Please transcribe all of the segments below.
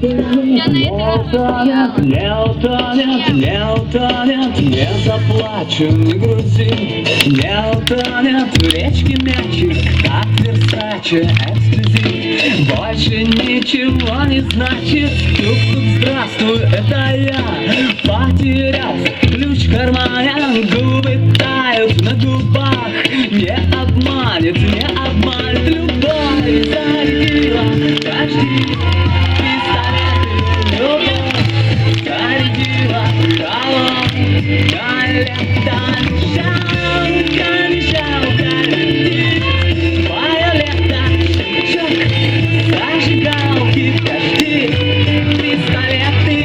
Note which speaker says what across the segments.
Speaker 1: Не заплачу, не грузи. Не утонет в речке мячик, как Версаче эксклюзив. Больше ничего не значит. Тук-тук, здравствуй, это я. Потерял ключ в кармане, губы тают на губах. Не обманет любовь. Зарядила дожди, пистолеты, любовь. Зарядила холодная лето. Жалко, твое лето, щелчок, зажигалки, дожди, пистолеты.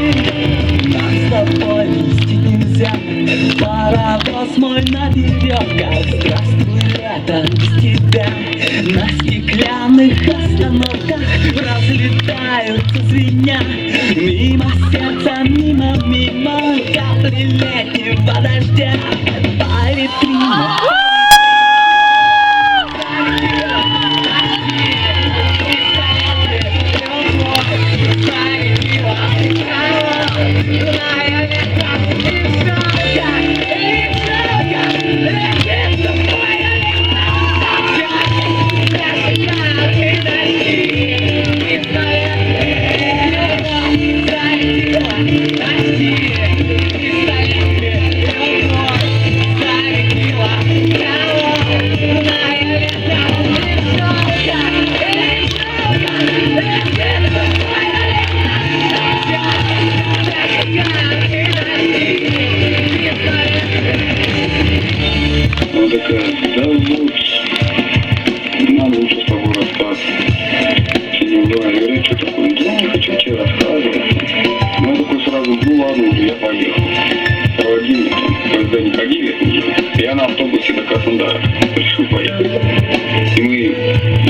Speaker 1: Нас с тобой вместе нельзя. Паровоз мой на веревках. Здравствуй, лето, без тебя. На стеклянных остановках разлетаются звеня. Мимо сердца, мимо капли летнего дождя. Балетрина.
Speaker 2: Она такая, да лучше, надо лучше с тобой расстаться. Сидим дома, я говорю, что такое? Да, не хочу тебе рассказывать. Ну, я такой сразу, ну ладно уже, я поехал. Проводи меня там, когда не ходили, я на автобусе до Краснодара решил поехать. И мы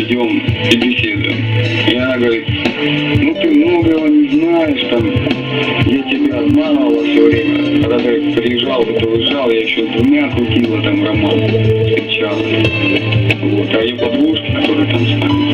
Speaker 2: идем и беседуем. И она говорит, ну ты многого не знаешь, там, я тебя обманывала все время. Когда ты приезжал, ты уезжал, я еще с двумя крутила там роман, встречалась. Вот, а ее подружки, которые там с нами,